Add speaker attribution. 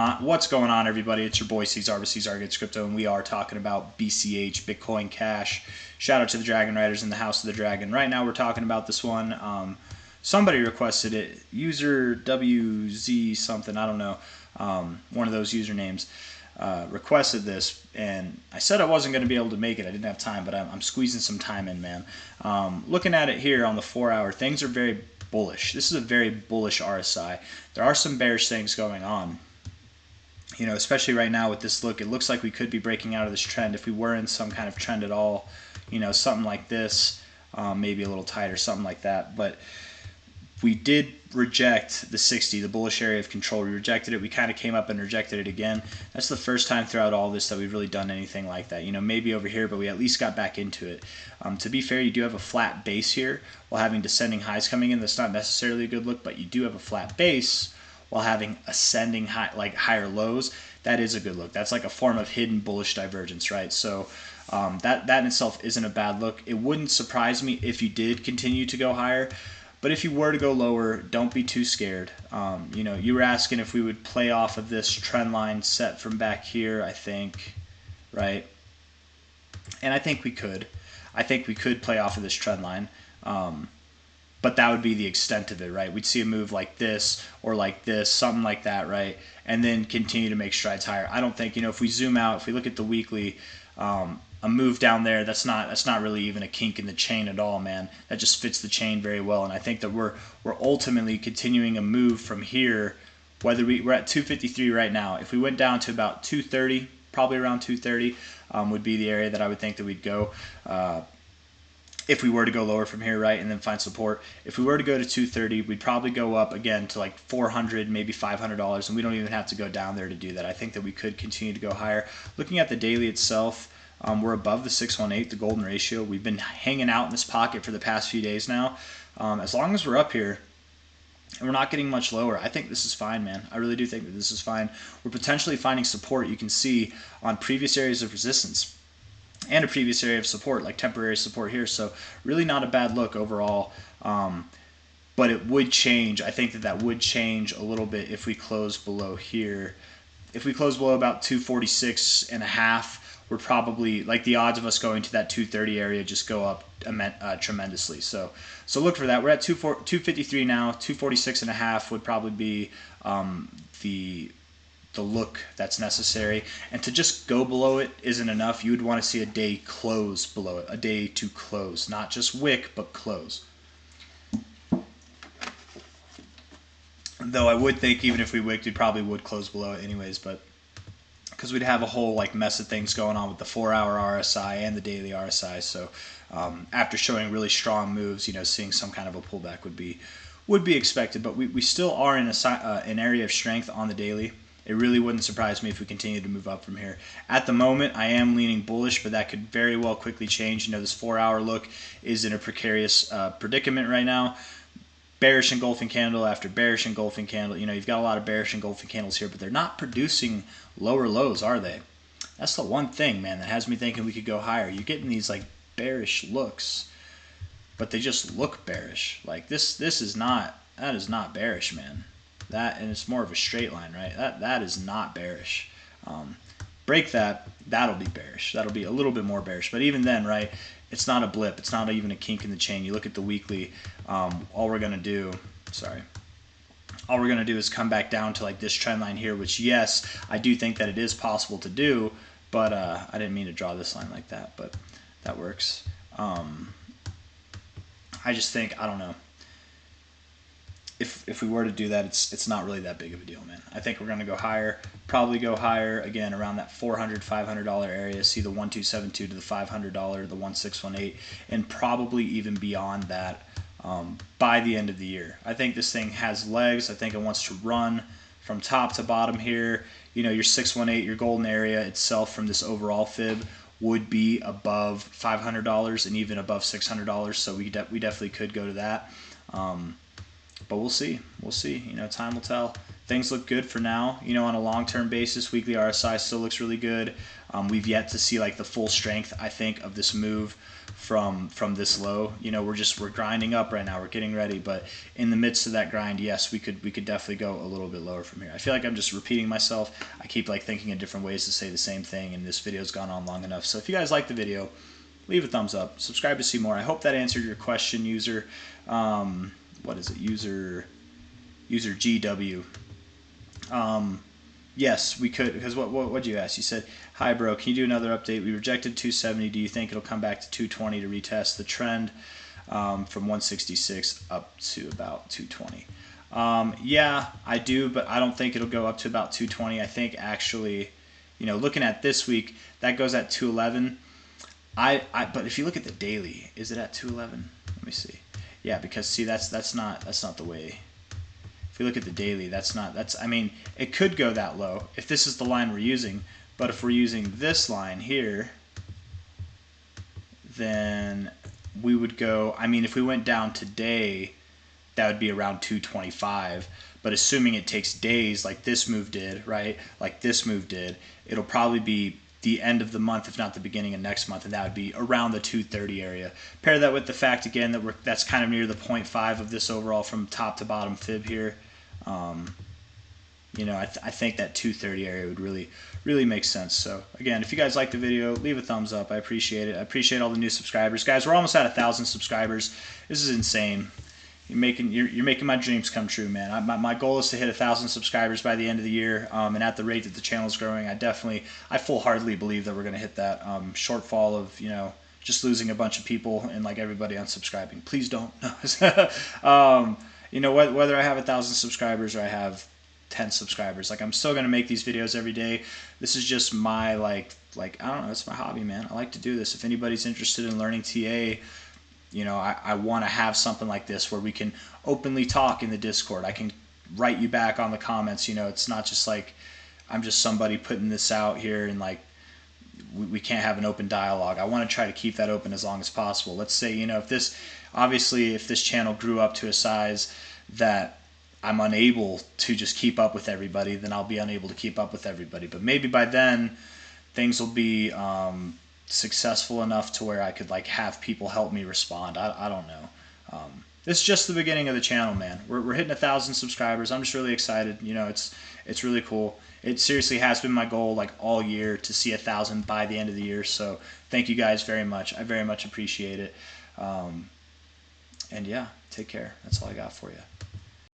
Speaker 1: What's going on, everybody? It's your boy C-Zar with C-Zar Gets Crypto, and we are talking about BCH, Bitcoin Cash. Shout out to the Dragon Riders in the House of the Dragon. Right now we're talking about this one. Somebody requested it. User WZ something, I don't know. One of those usernames requested this, and I said I wasn't going to be able to make it. I didn't have time, but I'm squeezing some time in, man. Looking at it here on the 4-hour, things are very bullish. This is a very bullish RSI. There are some bearish things going on. You know, especially right now with this look, it looks like we could be breaking out of this trend if we were in some kind of trend at all. You know, something like this, maybe a little tighter, something like that. But we did reject the 60, the bullish area of control. We rejected it. We kind of came up and rejected it again. That's the first time throughout all this that we've really done anything like that. You know, maybe over here, but we at least got back into it. To be fair, you do have a flat base here while having descending highs coming in. That's not necessarily a good look, but you do have a flat base while having ascending high, like higher lows. That is a good look. That's like a form of hidden bullish divergence, right? So that in itself isn't a bad look. It wouldn't surprise me if you did continue to go higher, but if you were to go lower, don't be too scared. You know, you were asking if we would play off of this trend line set from back here, I think, right? And I think we could. I think we could play off of this trend line. But that would be the extent of it, right? We'd see a move like this or like this, something like that, right? And then continue to make strides higher. I don't think, you know, if we zoom out, if we look at the weekly, a move down there, that's not really even a kink in the chain at all, man. That just fits the chain very well. And I think that we're ultimately continuing a move from here, whether we're at 253 right now. If we went down to about 230, probably around 230, would be the area that I would think that we'd go. If we were to go lower from here, right, and then find support. If we were to go to 230, we'd probably go up again to like $400, maybe $500, and we don't even have to go down there to do that. I think that we could continue to go higher. Looking at the daily itself, we're above the 618, the golden ratio. We've been hanging out in this pocket for the past few days now. As long as we're up here, and we're not getting much lower, I think this is fine, man. I really do think that this is fine. We're potentially finding support, you can see, on previous areas of resistance and a previous area of support, like temporary support here. So really not a bad look overall, but it would change. I think that would change a little bit if we close below here. If we close below about 246.5, we're probably, like, the odds of us going to that 230 area just go up tremendously. So look for that. We're at 253 now. 246.5 would probably be the look that's necessary, and to just go below it isn't enough. You would want to see a day close below it, a day to close, not just wick, but close. Though I would think even if we wicked, we probably would close below it anyways, but because we'd have a whole like mess of things going on with the 4-hour RSI and the daily RSI. So after showing really strong moves, you know, seeing some kind of a pullback would be expected. But we still are in an area of strength on the daily. It really wouldn't surprise me if we continue to move up from here. At the moment, I am leaning bullish, but that could very well quickly change. You know, this 4-hour look is in a precarious predicament right now. Bearish engulfing candle after bearish engulfing candle. You know, you've got a lot of bearish engulfing candles here, but they're not producing lower lows, are they? That's the one thing, man, that has me thinking we could go higher. You're getting these like bearish looks, but they just look bearish. Like this is not, that is not bearish, man. That, and it's more of a straight line, right? That is not bearish. Break that, that'll be bearish. That'll be a little bit more bearish. But even then, right, it's not a blip. It's not even a kink in the chain. You look at the weekly, all we're going to do is come back down to like this trend line here, which, yes, I do think that it is possible to do, but I didn't mean to draw this line like that, but that works. I just think, I don't know. If we were to do that, it's not really that big of a deal, man. I think we're going to go higher, probably go higher, again, around that $400, $500 area, see the 1272 to the $500, the 1618, and probably even beyond that by the end of the year. I think this thing has legs. I think it wants to run from top to bottom here. You know, your 618, your golden area itself from this overall fib would be above $500 and even above $600, so we definitely could go to that. But we'll see. We'll see. You know, time will tell. things look good for now. You know, on a long-term basis, weekly RSI still looks really good. We've yet to see like the full strength, I think, of this move from this low. You know, we're grinding up right now. We're getting ready, but in the midst of that grind, yes, we could definitely go a little bit lower from here. I feel like I'm just repeating myself. I keep like thinking of different ways to say the same thing, and this video's gone on long enough. So if you guys like the video, leave a thumbs up, subscribe to see more. I hope that answered your question, user. What is it, user GW? Yes, we could, because what'd you ask? You said, hi bro, can you do another update? We rejected 270. Do you think it'll come back to 220 to retest the trend from 166 up to about 220? Yeah, I do, but I don't think it'll go up to about 220. I think actually, you know, looking at this week, that goes at 211. But if you look at the daily, is it at 211? Let me see. Yeah, because see, that's not the way. If you look at the daily, I mean, it could go that low if this is the line we're using, but if we're using this line here, then we would go, I mean, if we went down today, that would be around 225, but assuming it takes days like this move did, right? Like this move did, it'll probably be the end of the month, if not the beginning of next month, and that would be around the 230 area. Pair that with the fact, again, that that's kind of near the 0.5 of this overall from top to bottom fib here. You know, I think that 230 area would really make sense. So again, if you guys like the video, leave a thumbs up. I appreciate it. I appreciate all the new subscribers, guys. We're almost at 1,000 subscribers. This is insane. You're making my dreams come true, man. My goal is to hit 1,000 subscribers by the end of the year, and at the rate that the channel is growing, I full-heartedly believe that we're going to hit that shortfall of, you know, just losing a bunch of people and like everybody unsubscribing. Please don't. You know, whether I have 1,000 subscribers or I have 10 subscribers, like I'm still going to make these videos every day. This is just my like I don't know, it's my hobby, man. I like to do this. If anybody's interested in learning TA, you know, I want to have something like this where we can openly talk in the Discord. I can write you back on the comments. You know, it's not just like I'm just somebody putting this out here and like we can't have an open dialogue. I want to try to keep that open as long as possible. Let's say, you know, if this channel grew up to a size that I'm unable to just keep up with everybody, then I'll be unable to keep up with everybody. But maybe by then things will be successful enough to where I could like have people help me respond. I don't know. It's just the beginning of the channel, man. We're hitting 1,000 subscribers. I'm just really excited. You know, it's really cool. It seriously has been my goal like all year to see 1,000 by the end of the year. So thank you guys very much. I very much appreciate it. And yeah, take care. That's all I got for you.